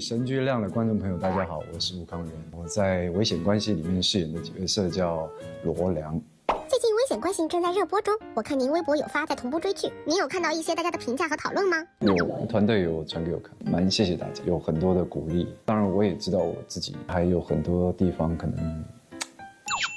神剧亮的观众朋友，大家好，我是吴康仁。我在《危险关系》里面饰演的角色叫罗良。最近《危险关系》正在热播中，我看您微博有发在同步追剧，您有看到一些大家的评价和讨论吗？有团队有传给我看，蛮谢谢大家，有很多的鼓励。当然，我也知道我自己还有很多地方可能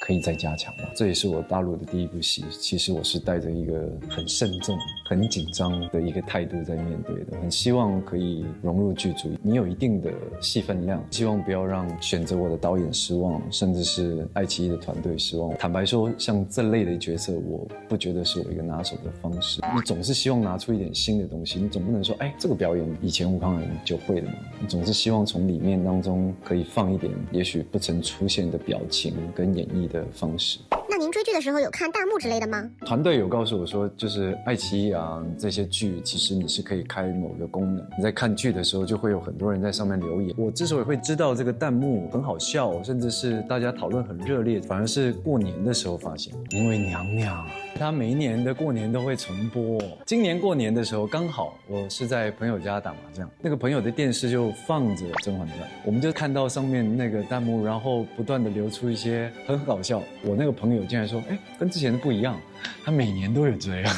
可以再加强吧。这也是我大陆的第一部戏，其实我是带着一个很慎重、很紧张的一个态度在面对的，很希望可以融入剧组。你有一定的戏分量，希望不要让选择我的导演失望，甚至是爱奇艺的团队失望。坦白说，像这类的角色，我不觉得是我一个拿手的方式。你总是希望拿出一点新的东西，你总不能说，这个表演以前吴康仁就会的嘛。你总是希望从里面当中可以放一点，也许不曾出现的表情跟演绎的方式。那您追剧的时候有看弹幕之类的吗？团队有告诉我说，就是爱奇艺啊这些剧，其实你是可以开某个功能，你在看剧的时候就会有很多人在上面留言。我之所以会知道这个弹幕很好笑，甚至是大家讨论很热烈，反而是过年的时候发现，因为娘娘她每一年的过年都会重播。今年过年的时候刚好我是在朋友家打麻将，那个朋友的电视就放着《甄嬛传》，我们就看到上面那个弹幕，然后不断的流出一些很搞笑。我那个朋友竟然说，跟之前的不一样，他每年都有这样。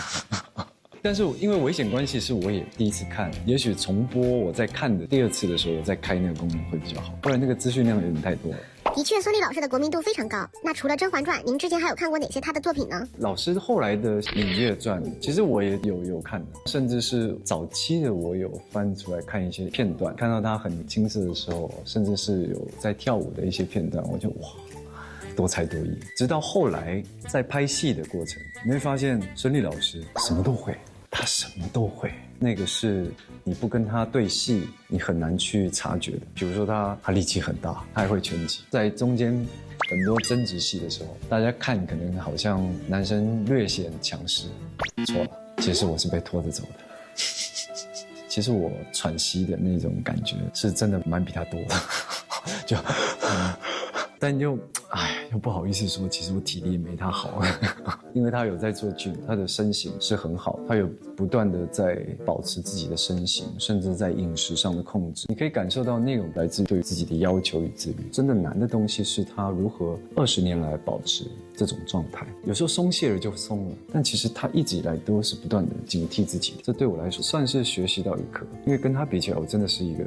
但是因为危险关系是我也第一次看，也许重播我在看的第二次的时候，我再开那个功能会比较好，不然那个资讯量有点太多了。的确，孙俪老师的国民度非常高。那除了《甄嬛传》，您之前还有看过哪些她的作品呢？老师后来的《芈月传》，其实我也有看的，甚至是早期的我有翻出来看一些片段，看到她很青涩的时候，甚至是有在跳舞的一些片段，我就哇，多才多艺。直到后来在拍戏的过程，你会发现孙俪老师什么都会，她什么都会。那个是你不跟他对戏，你很难去察觉的。比如说他力气很大，他还会拳击。在中间很多争执戏的时候，大家看可能好像男生略显强势，错了，其实我是被拖着走的。其实我喘息的那种感觉是真的蛮比他多的，就但又不好意思说，其实我体力也没他好，因为他有在做剧，他的身形是很好，他有不断的在保持自己的身形，甚至在饮食上的控制。你可以感受到那种来自对自己的要求与自律。真的难的东西是他如何20年来保持这种状态。有时候松懈了就松了，但其实他一直以来都是不断的警惕自己的。这对我来说算是学习到一课，因为跟他比起来，我真的是一个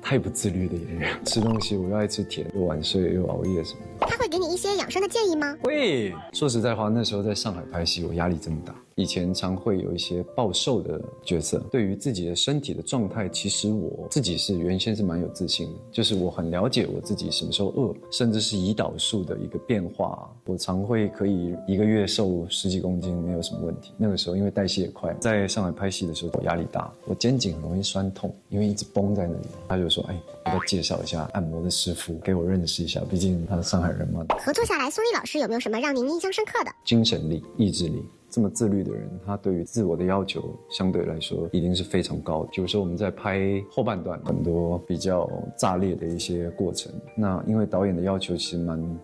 太不自律的演员。吃东西我又爱吃甜，又晚睡又熬夜什么的。他会给你一些养生的建议吗？会。说实在话，那时候在上海拍戏，我压力这么大。以前常会有一些暴瘦的角色，对于自己的身体的状态，其实我自己是原先是蛮有自信的，就是我很了解我自己什么时候饿，甚至是胰岛素的一个变化。我常会可以1个月瘦10几公斤没有什么问题。那个时候因为代谢也快，在上海拍戏的时候我压力大，我肩颈很容易酸痛，因为一直绷在那里。他就说要不要介绍一下按摩的师傅给我认识一下，毕竟他是上海人嘛。合作下来，孙俪老师有没有什么让您印象深刻的？精神力、意志力。这么自律的人，他对于自我的要求相对来说一定是非常高的。比如说我们在拍后半段很多比较炸裂的一些过程，那因为导演的要求其实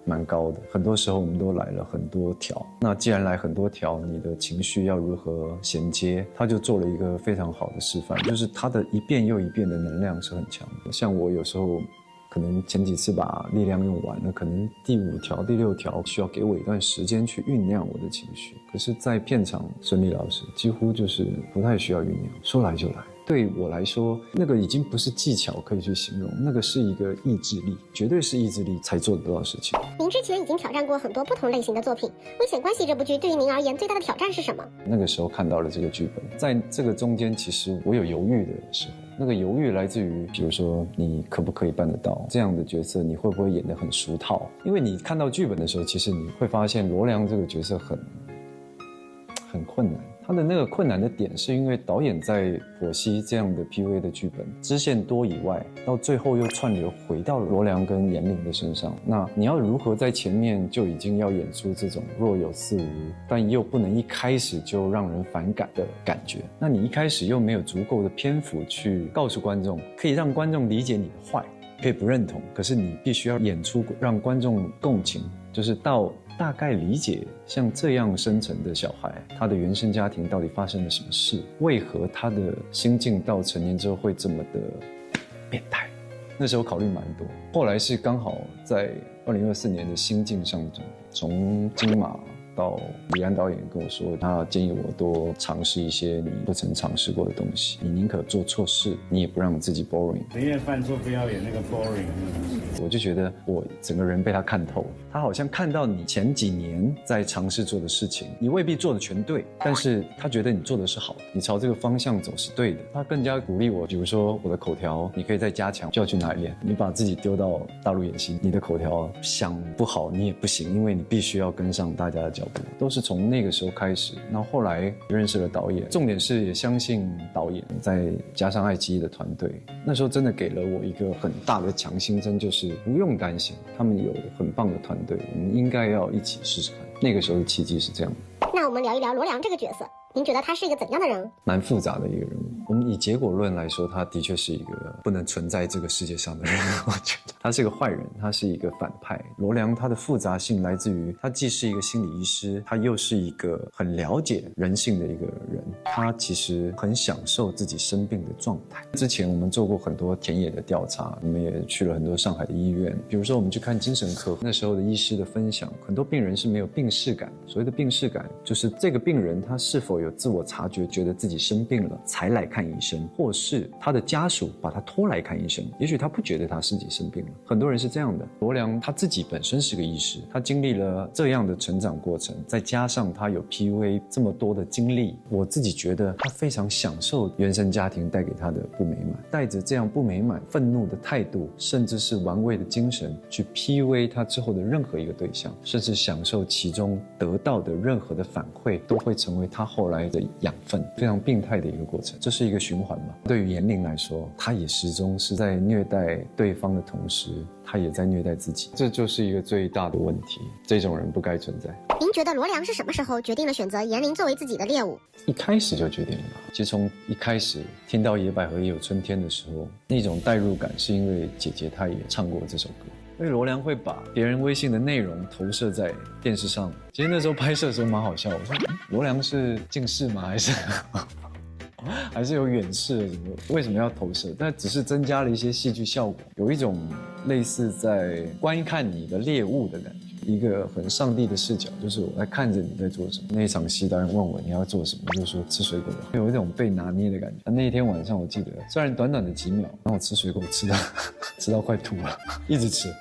蛮高的，很多时候我们都来了很多条。那既然来很多条，你的情绪要如何衔接，他就做了一个非常好的示范，就是他的一遍又一遍的能量是很强的。像我有时候可能前几次把力量用完了，可能第5条、第6条需要给我一段时间去酝酿我的情绪。可是在片场，孙俪老师几乎就是不太需要酝酿，说来就来。对我来说，那个已经不是技巧可以去形容，那个是一个意志力，绝对是意志力才做得到的事情。您之前已经挑战过很多不同类型的作品，《危险关系》这部剧对于您而言最大的挑战是什么？那个时候看到了这个剧本，在这个中间其实我有犹豫的时候，那个犹豫来自于比如说你可不可以办得到这样的角色，你会不会演得很俗套。因为你看到剧本的时候，其实你会发现罗良这个角色很困难。他的那个困难的点是因为导演在剖析这样的 PUA 的剧本支线多以外，到最后又串流回到罗良跟严玲的身上。那你要如何在前面就已经要演出这种若有似无，但又不能一开始就让人反感的感觉？那你一开始又没有足够的篇幅去告诉观众，可以让观众理解你的坏，可以不认同，可是你必须要演出让观众共情，就是到大概理解像这样生成的小孩，他的原生家庭到底发生了什么事，为何他的心境到成年之后会这么的变态。那时候考虑蛮多。后来是刚好在2024年的心境上转，从金马到李安导演跟我说，他建议我多尝试一些你不曾尝试过的东西，你宁可做错事，你也不让自己 boring。宁愿犯错，不要演那个 boring。我就觉得我整个人被他看透了，他好像看到你前几年在尝试做的事情，你未必做的全对，但是他觉得你做的是好的，你朝这个方向走是对的。他更加鼓励我，比如说我的口条，你可以再加强，就要去哪里练？你把自己丢到大陆演戏，你的口条想不好你也不行，因为你必须要跟上大家的脚步。都是从那个时候开始，然后后来认识了导演，重点是也相信导演，再加上爱奇艺的团队，那时候真的给了我一个很大的强心针，就是不用担心，他们有很棒的团队，我们应该要一起试试看。那个时候的契机是这样的。那我们聊一聊罗良这个角色，您觉得他是一个怎样的人？蛮复杂的一个人物。我们以结果论来说，他的确是一个不能存在这个世界上的人。我觉得他是个坏人，他是一个反派。罗良他的复杂性来自于他既是一个心理医师，他又是一个很了解人性的一个人。他其实很享受自己生病的状态。之前我们做过很多田野的调查，我们也去了很多上海的医院，比如说我们去看精神科，那时候的医师的分享，很多病人是没有病识感。所谓的病识感，就是这个病人他是否有自我察觉，觉得自己生病了才来看医生，或是他的家属把他拖来看医生，也许他不觉得他自己生病了。很多人是这样的。罗良他自己本身是个医师，他经历了这样的成长过程，再加上他有 PUA 这么多的经历，我自己觉得他非常享受原生家庭带给他的不美满，带着这样不美满、愤怒的态度，甚至是玩味的精神去 PUA 他之后的任何一个对象，甚至享受其中得到的任何的反馈，都会成为他后来的养分。非常病态的一个过程，这是一个循环嘛。对于严玲来说，他也始终是在虐待对方的同时，他也在虐待自己，这就是一个最大的问题。这种人不该存在。您觉得罗良是什么时候决定了选择严玲作为自己的猎物？一开始就决定了吧。其实从一开始听到野百合也有春天的时候，那种代入感是因为姐姐她也唱过这首歌。因为罗良会把别人微信的内容投射在电视上。其实那时候拍摄的时候蛮好笑，我说罗良是近视吗？还是有远视？为什么要投射？但只是增加了一些戏剧效果，有一种类似在观看你的猎物的感觉。一个很上帝的视角，就是我在看着你在做什么。那一场戏导演问我你要做什么，我就说吃水果，有一种被拿捏的感觉。那一天晚上我记得，虽然短短的几秒，然后我吃水果吃到快吐了，一直吃，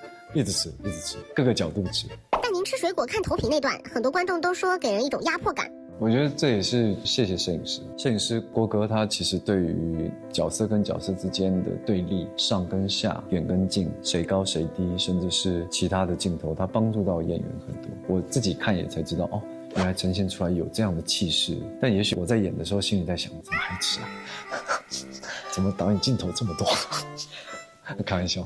各个角度吃。但您吃水果看投屏那段，很多观众都说给人一种压迫感。我觉得这也是谢谢摄影师。摄影师郭哥他其实对于角色跟角色之间的对立，上跟下，远跟近，谁高谁低，甚至是其他的镜头，他帮助到演员很多。我自己看也才知道，哦，原来呈现出来有这样的气势。但也许我在演的时候心里在想，怎么还吃啊？怎么导演镜头这么多？开玩笑。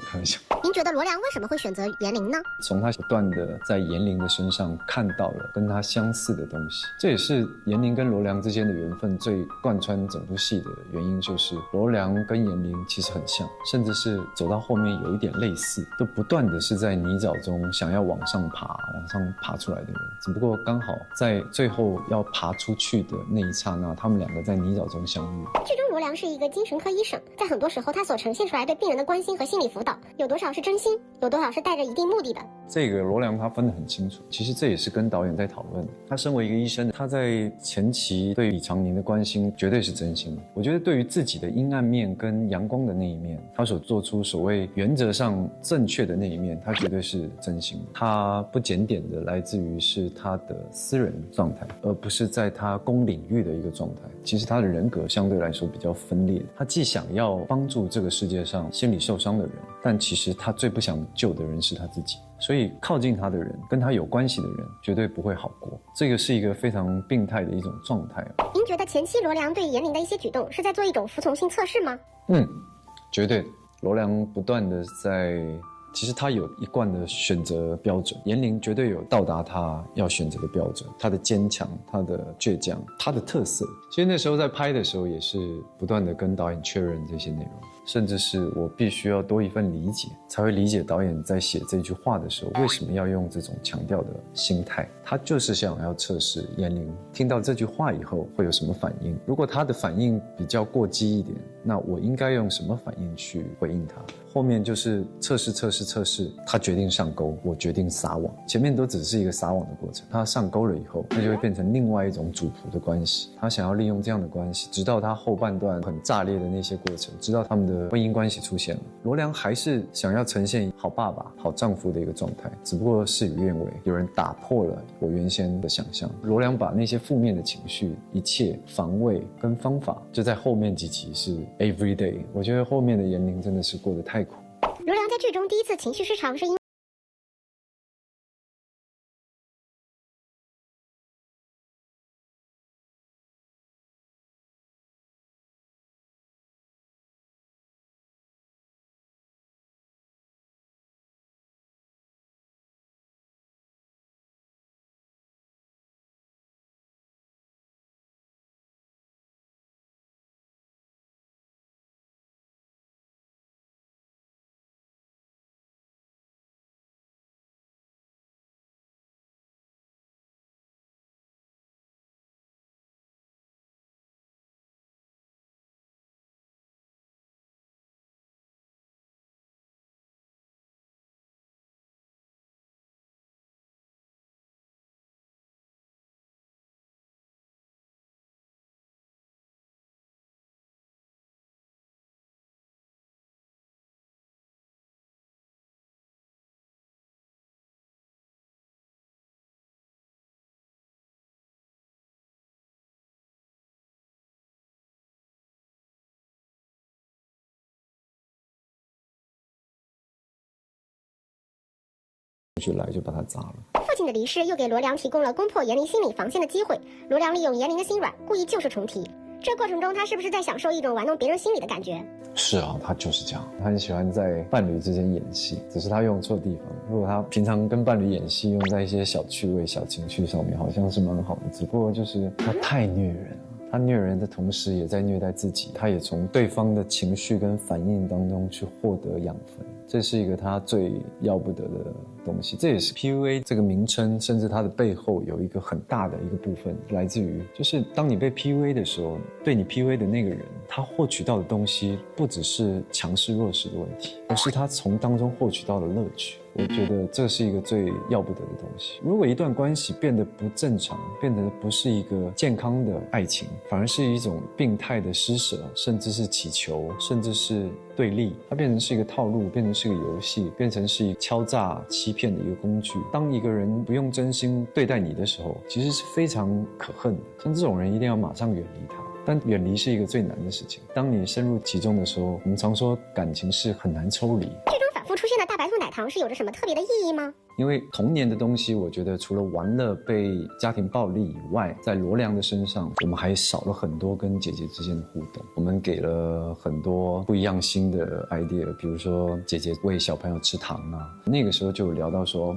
您觉得罗良为什么会选择严玲呢？从他不断的在严玲的身上看到了跟他相似的东西，这也是严玲跟罗良之间的缘分最贯穿整部戏的原因，就是罗良跟严玲其实很像，甚至是走到后面有一点类似，都不断的是在泥沼中想要往上爬出来的人，只不过刚好在最后要爬出去的那一刹那，他们两个在泥沼中相遇。剧中罗良是一个精神科医生，在很多时候他所呈现出来对病人的关心和心理辅导，有多少是真心，有多少是带着一定目的的。这个罗良他分得很清楚，其实这也是跟导演在讨论的。他身为一个医生，他在前期对李长宁的关心绝对是真心的。我觉得对于自己的阴暗面跟阳光的那一面，他所做出所谓原则上正确的那一面，他绝对是真心的。他不检点的来自于是他的私人状态，而不是在他公领域的一个状态。其实他的人格相对来说比较分裂，他既想要帮助这个世界上心理受伤的人，但其实他最不想救的人是他自己。所以靠近他的人，跟他有关系的人，绝对不会好过。这个是一个非常病态的一种状态。您觉得前期罗良对严玲的一些举动是在做一种服从性测试吗？绝对。罗良不断的在，其实他有一贯的选择标准，严玲绝对有到达他要选择的标准，他的坚强，他的倔强，他的特色。其实那时候在拍的时候也是不断的跟导演确认这些内容，甚至是我必须要多一份理解，才会理解导演在写这句话的时候为什么要用这种强调的心态。他就是想要测试严玲听到这句话以后会有什么反应，如果他的反应比较过激一点，那我应该用什么反应去回应他？后面就是测试，他决定上钩，我决定撒网。前面都只是一个撒网的过程，他上钩了以后，那就会变成另外一种主仆的关系。他想要利用这样的关系，直到他后半段很炸裂的那些过程，直到他们的婚姻关系出现了。罗良还是想要呈现好爸爸、好丈夫的一个状态，只不过事与愿违，有人打破了我原先的想象。罗良把那些负面的情绪、一切防卫跟方法，就在后面几集是 every day。我觉得后面的严玲真的是过得太苦。罗良在剧中第一次情绪失常是因为来就把他砸了。父亲的离世又给罗良提供了攻破严玲心理防线的机会。罗良利用严玲的心软，故意旧事重提。这过程中，他是不是在享受一种玩弄别人心理的感觉？是啊，他就是这样，他很喜欢在伴侣之间演戏，只是他用错地方。如果他平常跟伴侣演戏，用在一些小趣味、小情绪上面，好像是蛮好的。只不过就是他太虐人了。他虐人的同时也在虐待自己，他也从对方的情绪跟反应当中去获得养分，这是一个他最要不得的东西。这也是 PUA 这个名称，甚至它的背后有一个很大的一个部分来自于，就是当你被 PUA 的时候，对你 PUA 的那个人，他获取到的东西不只是强势弱势的问题，而是他从当中获取到的乐趣。我觉得这是一个最要不得的东西。如果一段关系变得不正常，变得不是一个健康的爱情，反而是一种病态的施舍，甚至是乞求，甚至是对立，它变成是一个套路，变成是一个游戏，变成是一个敲诈欺骗的一个工具。当一个人不用真心对待你的时候，其实是非常可恨的。像这种人一定要马上远离他。但远离是一个最难的事情。当你深入其中的时候，我们常说感情是很难抽离。剧中反复出现的大白兔奶糖是有着什么特别的意义吗？因为童年的东西，我觉得除了玩乐被家庭暴力以外，在罗良的身上，我们还少了很多跟姐姐之间的互动。我们给了很多不一样新的 idea， 比如说姐姐喂小朋友吃糖啊，那个时候就有聊到说，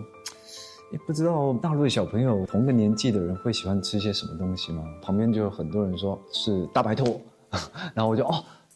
也不知道大陆的小朋友同个年纪的人会喜欢吃些什么东西吗？旁边就有很多人说是大白兔，然后我就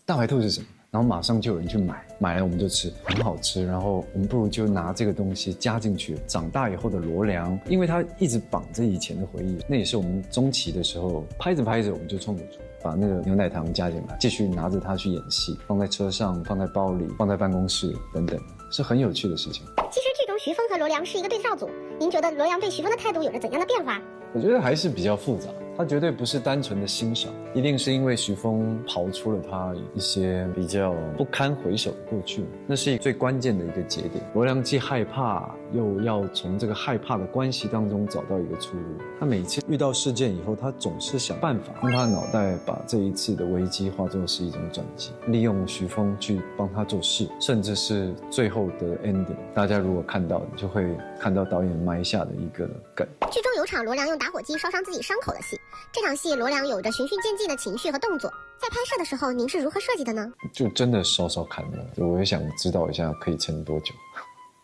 大白兔是什么？然后马上就有人去买了我们就吃，很好吃。然后我们不如就拿这个东西加进去。长大以后的罗良，因为他一直绑着以前的回忆，那也是我们中期的时候拍着拍着我们就冲突出来，把那个牛奶糖加进来，继续拿着它去演戏，放在车上，放在包里，放在办公室等等，是很有趣的事情。其实剧中徐峰和罗良是一个对照组，您觉得罗良对徐峰的态度有着怎样的变化？我觉得还是比较复杂，他绝对不是单纯的欣赏，一定是因为徐峰刨出了他一些比较不堪回首的过去，那是最关键的一个节点。罗良既害怕，又要从这个害怕的关系当中找到一个出路。他每次遇到事件以后，他总是想办法用他的脑袋把这一次的危机化作是一种转机，利用徐峰去帮他做事，甚至是最后的 ending。大家如果看到，你就会看到导演埋下的一个梗。剧中有场罗良用打火机烧伤自己伤口的戏，这场戏罗良有着循序渐进的情绪和动作。在拍摄的时候，您是如何设计的呢？就真的烧看了，我也想知道一下可以撑多久，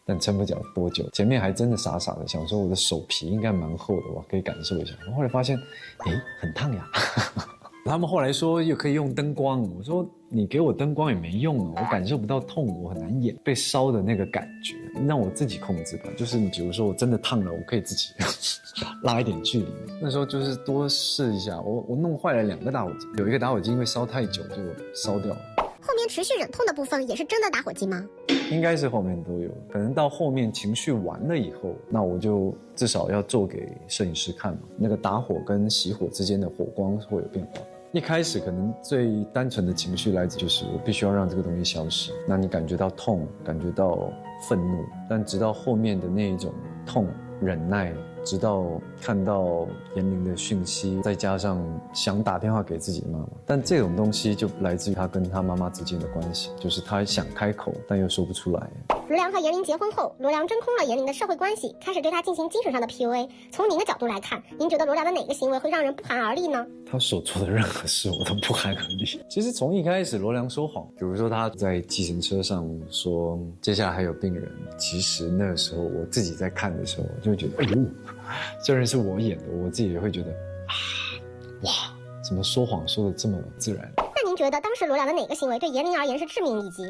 但撑不了多久。前面还真的傻傻的想说我的手皮应该蛮厚的，我可以感受一下。后来发现，很烫呀。他们后来说又可以用灯光，我说你给我灯光也没用啊，我感受不到痛，我很难演被烧的那个感觉，让我自己控制吧。就是你比如说我真的烫了，我可以自己拉一点距离。那时候就是多试一下，我弄坏了2个打火机，有一个打火机因为烧太久就烧掉了。持续忍痛的部分也是真的打火机吗？应该是后面都有，可能到后面情绪完了以后，那我就至少要做给摄影师看嘛，那个打火跟熄火之间的火光会有变化。一开始可能最单纯的情绪来自就是我必须要让这个东西消失，那你感觉到痛，感觉到愤怒，但直到后面的那一种痛、忍耐，直到看到严玲的讯息，再加上想打电话给自己的妈妈，但这种东西就来自于他跟他妈妈之间的关系，就是他想开口，但又说不出来。罗良和严玲结婚后，罗良真空了严玲的社会关系，开始对她进行精神上的 PUA。从您的角度来看，您觉得罗良的哪个行为会让人不寒而栗呢？他所做的任何事我都不寒而栗。其实从一开始罗良说谎，比如说他在计程车上说接下来还有病人，其实那个时候我自己在看的时候，我就会觉得虽然是我演的，我自己也会觉得哇，怎么说谎说的这么自然。那您觉得当时罗良的哪个行为对严玲而言是致命一击？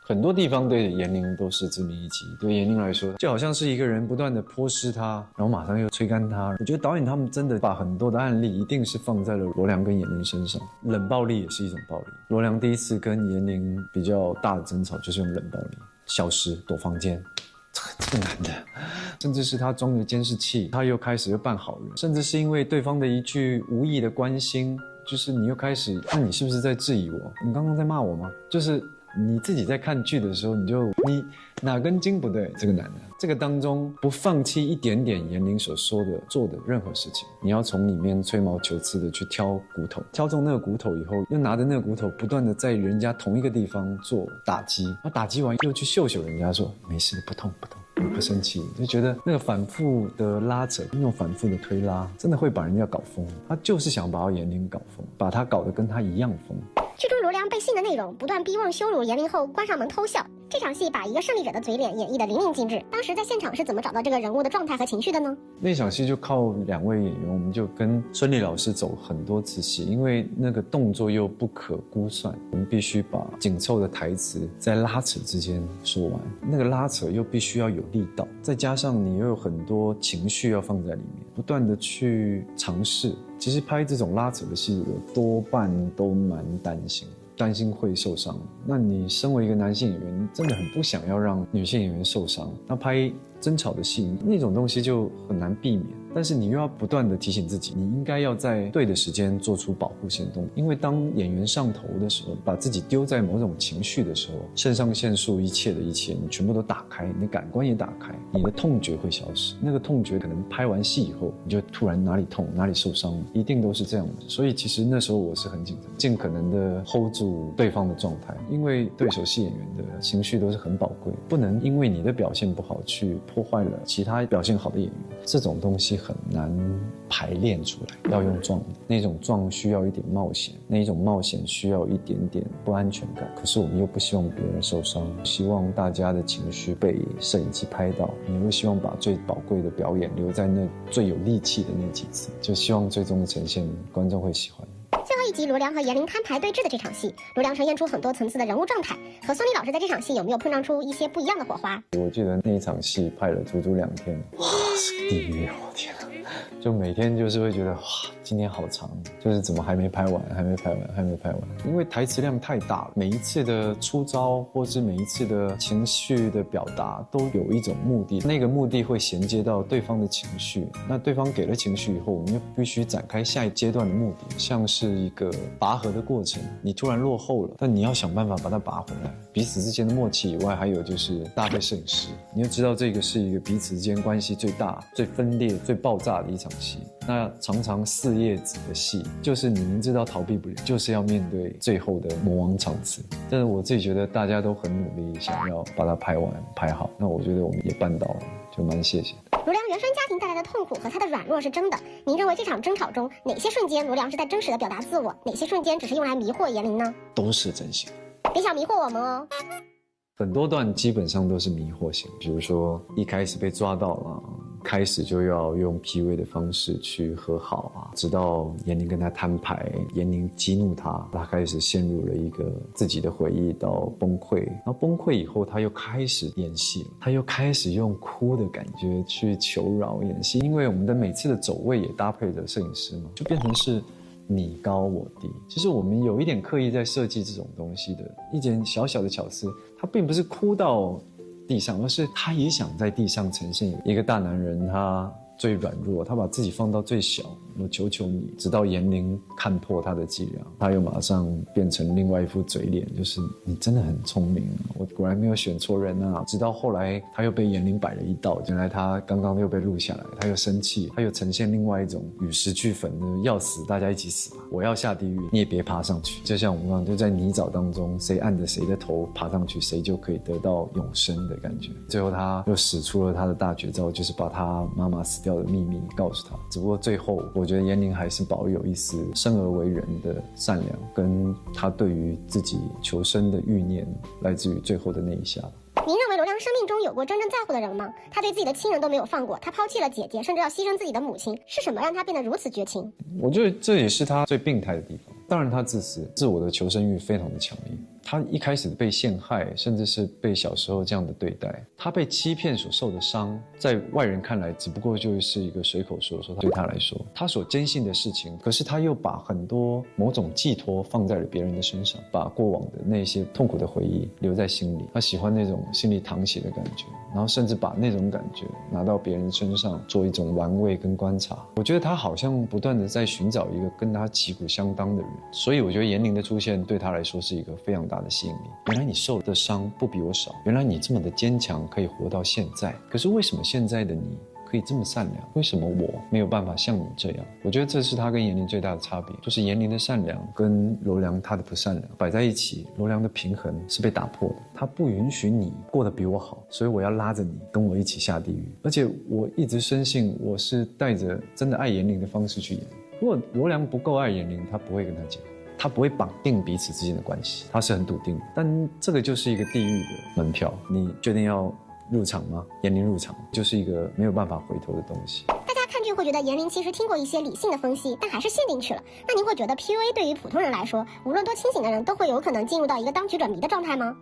很多地方对严玲都是致命一击，对严玲来说就好像是一个人不断的泼湿她，然后马上又吹干她。我觉得导演他们真的把很多的案例一定是放在了罗良跟严玲身上。冷暴力也是一种暴力，罗良第一次跟严玲比较大的争吵就是用冷暴力，消失躲房间，这个男的，甚至是他装着监视器，他又开始又扮好人，甚至是因为对方的一句无意的关心，就是你又开始，那你是不是在质疑我？你刚刚在骂我吗？就是你自己在看剧的时候，你哪根筋不对？这个男的，这个当中不放弃一点点严玲所说的做的任何事情，你要从里面吹毛求疵的去挑骨头，挑中那个骨头以后，又拿着那个骨头不断的在人家同一个地方做打击，然后打击完又去秀人家说没事，不痛不痛。我不生气，就觉得那个反复的拉扯，那种反复的推拉，真的会把人家搞疯。他就是想把严玲搞疯，把他搞得跟他一样疯。剧中罗良被性的内容不断逼问羞辱严玲后关上门偷笑，这场戏把一个胜利者的嘴脸演绎得淋漓尽致。当时在现场是怎么找到这个人物的状态和情绪的呢？那场戏就靠两位演员，我们就跟孙俪老师走很多次戏，因为那个动作又不可估算，我们必须把紧凑的台词在拉扯之间说完，那个拉扯又必须要有力道，再加上你又有很多情绪要放在里面，不断的去尝试。其实拍这种拉扯的戏，我多半都蛮担心会受伤。那你身为一个男性演员，你真的很不想要让女性演员受伤。那拍争吵的戏，那种东西就很难避免。但是你又要不断的提醒自己，你应该要在对的时间做出保护行动。因为当演员上头的时候，把自己丢在某种情绪的时候，肾上腺素一切你全部都打开，你的感官也打开，你的痛觉会消失。那个痛觉可能拍完戏以后，你就突然哪里痛哪里受伤，一定都是这样的。所以其实那时候我是很紧张，尽可能的 hold 住对方的状态，因为对手戏演员的情绪都是很宝贵，不能因为你的表现不好去破坏了其他表现好的演员。这种东西很难排练出来，要用撞，那种撞需要一点冒险，那一种冒险需要一点点不安全感。可是我们又不希望别人受伤，希望大家的情绪被摄影机拍到，你会希望把最宝贵的表演留在那最有力气的那几次，就希望最终的呈现观众会喜欢。最后一集罗良和严玲摊牌对峙的这场戏，罗良呈现出很多层次的人物状态，和孙俪老师在这场戏有没有碰撞出一些不一样的火花？我记得那一场戏拍了足足2天，哇，是地狱啊！我天啊！就每天就是会觉得哇，今天好长，就是怎么还没拍完，因为台词量太大了，每一次的出招或是每一次的情绪的表达都有一种目的，那个目的会衔接到对方的情绪，那对方给了情绪以后，我们就必须展开下一阶段的目的，像是一个拔河的过程，你突然落后了，但你要想办法把它拔回来，彼此之间的默契以外，还有就是搭配摄影师，你要知道这个是一个彼此之间关系最大、最分裂、最爆炸的一场戏。那常常4页纸的戏，就是你明知道逃避不了，就是要面对最后的魔王场次。但是我自己觉得大家都很努力，想要把它拍完拍好，那我觉得我们也办到了，就蛮谢谢的。罗良原生家庭带来的痛苦和他的软弱是真的，您认为这场争吵中哪些瞬间罗良是在真实的表达自我，哪些瞬间只是用来迷惑严玲呢？都是真心。别想迷惑我们哦。很多段基本上都是迷惑性，比如说一开始被抓到了，开始就要用 PUA 的方式去和好啊，直到严玲跟他摊牌，严玲激怒他，他开始陷入了一个自己的回忆到崩溃，然后崩溃以后他又开始演戏了，他又开始用哭的感觉去求饶演戏，因为我们的每次的走位也搭配着摄影师嘛，就变成是你高我低。其实我们有一点刻意在设计这种东西的一点小小的巧思，他并不是哭到地上，而是他也想在地上呈现一个大男人，他最软弱，他把自己放到最小，我求求你，直到严玲看破他的伎俩，他又马上变成另外一副嘴脸，就是你真的很聪明，我果然没有选错人啊。直到后来他又被严玲摆了一道，原来他刚刚又被录下来，他又生气，他又呈现另外一种与时俱焚的要死大家一起死吧，我要下地狱你也别爬上去。就像我们刚刚就在泥沼当中，谁按着谁的头爬上去，谁就可以得到永生的感觉。最后他又使出了他的大绝招，就是把他妈妈死掉的秘密告诉他。只不过最后我觉得严玲还是保有一丝生而为人的善良，跟他对于自己求生的欲念来自于最后的那一下。您认为罗良生命中有过真正在乎的人吗？他对自己的亲人都没有放过，他抛弃了姐姐，甚至要牺牲自己的母亲，是什么让他变得如此绝情？我觉得这也是他最病态的地方。当然他自私，自我的求生欲非常的强烈。他一开始被陷害，甚至是被小时候这样的对待，他被欺骗所受的伤，在外人看来只不过就是一个随口说，对他来说他所坚信的事情，可是他又把很多某种寄托放在了别人的身上，把过往的那些痛苦的回忆留在心里，他喜欢那种心里淌血的感觉，然后甚至把那种感觉拿到别人身上做一种玩味跟观察。我觉得他好像不断的在寻找一个跟他旗鼓相当的人，所以我觉得严玲的出现对他来说是一个非常大的吸引力。原来你受的伤不比我少，原来你这么的坚强，可以活到现在，可是为什么现在的你可以这么善良，为什么我没有办法像你这样？我觉得这是他跟严玲最大的差别，就是严玲的善良跟罗良他的不善良摆在一起，罗良的平衡是被打破的。他不允许你过得比我好，所以我要拉着你跟我一起下地狱。而且我一直深信我是带着真的爱严玲的方式去演。如果罗良不够爱严玲，他不会跟他结婚，他不会绑定彼此之间的关系，他是很笃定的。但这个就是一个地狱的门票，你决定要入场吗？严玲入场就是一个没有办法回头的东西。大家看剧会觉得严玲其实听过一些理性的分析，但还是陷进去了。那您会觉得 PUA 对于普通人来说，无论多清醒的人都会有可能进入到一个当局者迷的状态吗？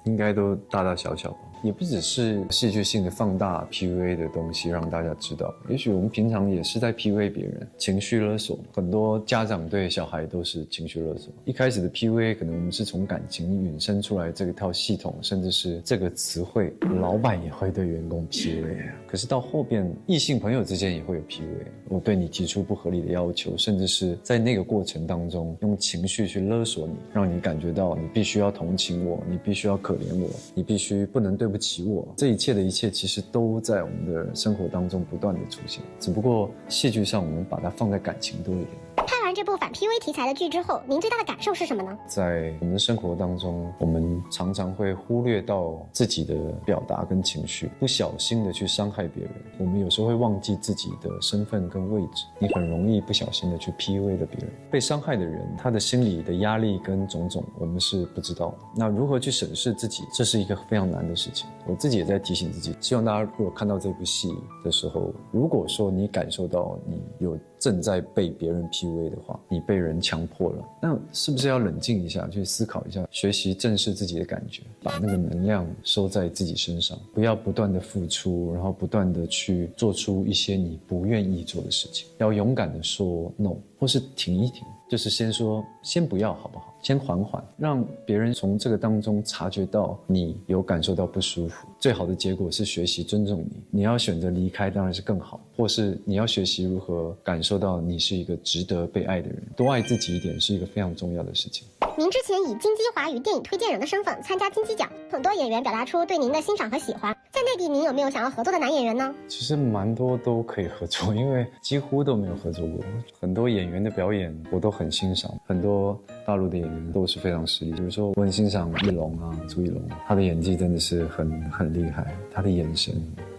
应该都大大小小吧，也不只是戏剧性的放大 PUA 的东西让大家知道，也许我们平常也是在 PUA 别人，情绪勒索。很多家长对小孩都是情绪勒索。一开始的 PUA 可能我们是从感情衍生出来这套系统，甚至是这个词汇，老板也会对员工 PUA。可是到后边，异性朋友之间也会有 PUA。我对你提出不合理的要求，甚至是在那个过程当中用情绪去勒索你，让你感觉到你必须要同情我，你必须要可怜我，你必须不能对不起我。这一切的一切其实都在我们的生活当中不断的出现，只不过戏剧上我们把它放在感情多一点。看完这部反 PUA 题材的剧之后，您最大的感受是什么呢？在我们的生活当中，我们常常会忽略到自己的表达跟情绪，不小心的去伤害别人。我们有时候会忘记自己的身份跟位置，你很容易不小心的去 PUA 了别人。被伤害的人，他的心理的压力跟种种，我们是不知道的。那如何去审视自己，这是一个非常难的事情。我自己也在提醒自己，希望大家如果看到这部戏的时候，如果说你感受到你有正在被别人 PUA 的话，你被人强迫了，那是不是要冷静一下，去思考一下，学习正视自己的感觉，把那个能量收在自己身上，不要不断的付出，然后不断的去做出一些你不愿意做的事情，要勇敢的说 no， 或是停一停，就是先说先不要好不好，先缓缓，让别人从这个当中察觉到你有感受到不舒服。最好的结果是学习尊重你，你要选择离开当然是更好，或是你要学习如何感受到你是一个值得被爱的人，多爱自己一点是一个非常重要的事情。您之前以金鸡华语电影推荐人的身份参加金鸡奖，很多演员表达出对您的欣赏和喜欢。在内地，您有没有想要合作的男演员呢？其实蛮多都可以合作，因为几乎都没有合作过。很多演员的表演我都很欣赏，很多大陆的演员都是非常实力。比如说我很欣赏一龙啊，朱一龙，他的演技真的是很厉害，他的眼神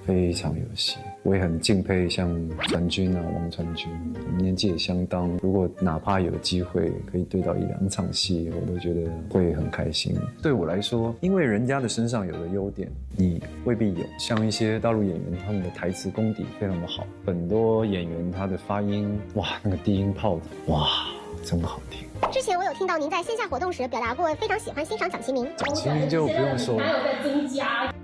非常有戏。我也很敬佩像传君啊，王传君，我们年纪也相当，如果哪怕有机会可以对到一两场戏，我都觉得会很开心。对我来说，因为人家的身上有的优点你未必有，像一些大陆演员，他们的台词功底非常的好，很多演员他的发音，哇，那个低音炮的，哇，真好听。之前我有听到您在线下活动时表达过非常喜欢欣赏蒋奇明。蒋奇明就不用说了，哪有在增加？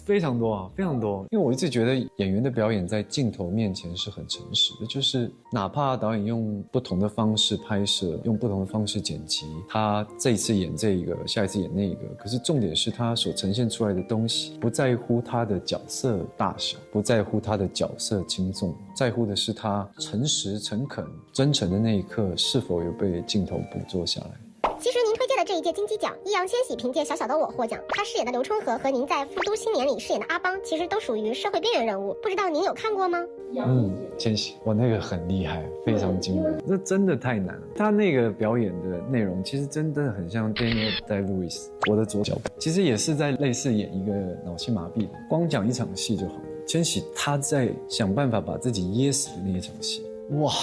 非常多啊，非常多。因为我一直觉得演员的表演在镜头面前是很诚实的，就是哪怕导演用不同的方式拍摄，用不同的方式剪辑，他这一次演这个，下一次演那个，可是重点是他所呈现出来的东西，不在乎他的角色大小，不在乎他的角色轻重，在乎的是他诚实、诚恳、真诚的那一刻是否有被镜头捕捉下来。其实您推荐的这一届金鸡奖，易烊千玺凭借《小小的我》获奖，他饰演的刘春和和您在《复都青年》里饰演的阿邦，其实都属于社会边缘人物，不知道您有看过吗？千玺，我那个很厉害，非常惊人，那真的太难了。他那个表演的内容，其实真的很像 Daniel Day-Lewis， 我的左脚，其实也是在类似演一个脑性麻痹的，光讲一场戏就好了。千玺他在想办法把自己噎死的那一场戏，哇！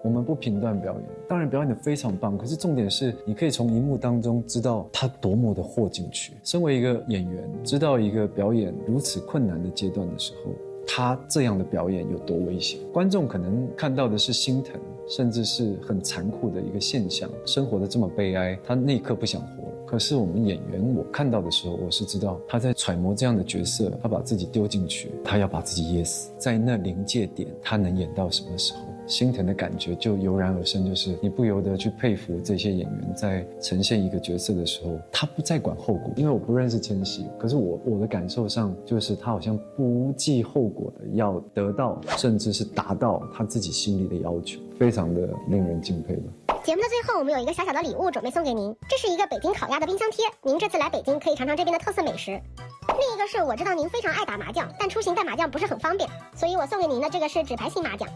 我们不评断表演，当然表演得非常棒，可是重点是你可以从荧幕当中知道他多么的豁进去。身为一个演员，知道一个表演如此困难的阶段的时候，他这样的表演有多危险。观众可能看到的是心疼，甚至是很残酷的一个现象，生活的这么悲哀，他那一刻不想活了。可是我们演员，我看到的时候，我是知道他在揣摩这样的角色，他把自己丢进去，他要把自己噎死，在那临界点，他能演到什么时候？心疼的感觉就油然而生，就是你不由得去佩服这些演员在呈现一个角色的时候，他不再管后果。因为我不认识千玺，可是我的感受上就是他好像不计后果的要得到，甚至是达到他自己心里的要求，非常的令人敬佩吧。节目的最后，我们有一个小小的礼物准备送给您，这是一个北京烤鸭的冰箱贴，您这次来北京可以尝尝这边的特色美食。另一个是我知道您非常爱打麻将，但出行带麻将不是很方便，所以我送给您的这个是纸牌型麻将。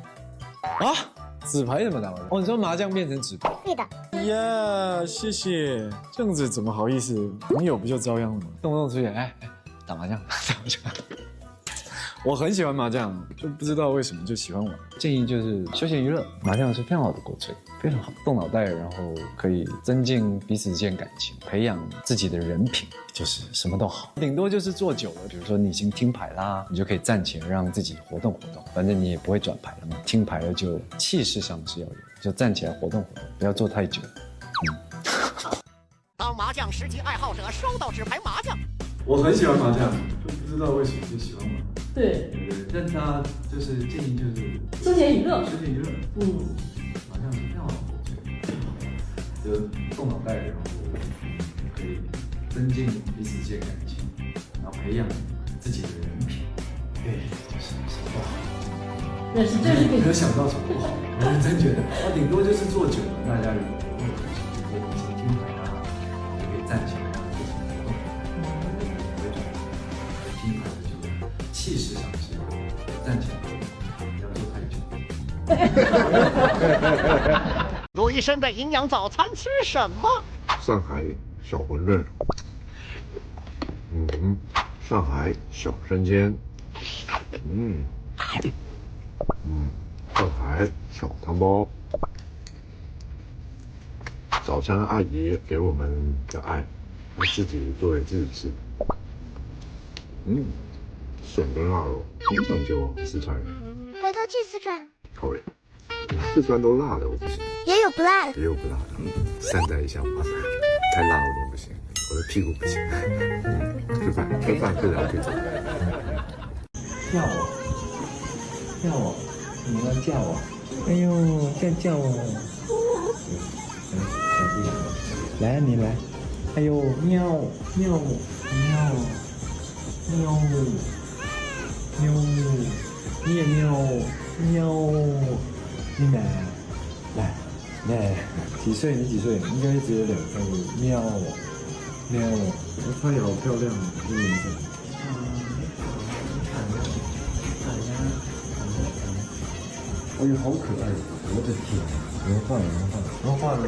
啊，纸牌怎么打麻将？哦，你说麻将变成纸牌？对的。呀，谢谢。这样子怎么好意思？朋友不就遭殃了吗？动不动出去，打麻将，打麻将。我很喜欢麻将，就不知道为什么就喜欢玩。建议就是休闲娱乐，麻将是非常好的国粹，非常好，动脑袋，然后可以增进彼此之间感情，培养自己的人品，就是什么都好。顶多就是坐久了，比如说你已经听牌啦，你就可以站起来让自己活动活动，反正你也不会转牌了嘛。听牌了就气势上是要有，就站起来活动活动，不要坐太久。当麻将10级爱好者收到纸牌麻将，我很喜欢麻将，就不知道为什么就喜欢玩。对，但他就是建议就是休闲娱乐，麻将是非常好的国粹，就动脑袋，然后可以增进彼此间感情，然后培养自己的人品。对，就是什么都好。那是这是没有想到什么不好，我认真觉得，我顶多就是坐久了，大家有一起听牌啊，也可以站起来啊，做什么活动，不会转。听牌的就气势上是要站起来，不要坐太久。陆医生的营养早餐吃什么？上海小馄饨，上海小生煎，上海小汤包。早餐阿姨给我们的爱，自己做给自己吃。笋跟腊肉，很讲究四川人。回头去四川，口味，四川都辣的我不行，也有不辣的。也有不辣的，善待一下我，太辣我都不行，我的屁股不行。吃饭可以聊可以走。叫我，叫我，你要叫我，哎呦，叫我，来你来，哎呦，喵喵喵喵喵，你也喵喵，你来，几岁？你几岁？应该只有2岁。喵喵，我发也好漂亮啊，这颜色。哎呦，好可爱！我的天，融化了。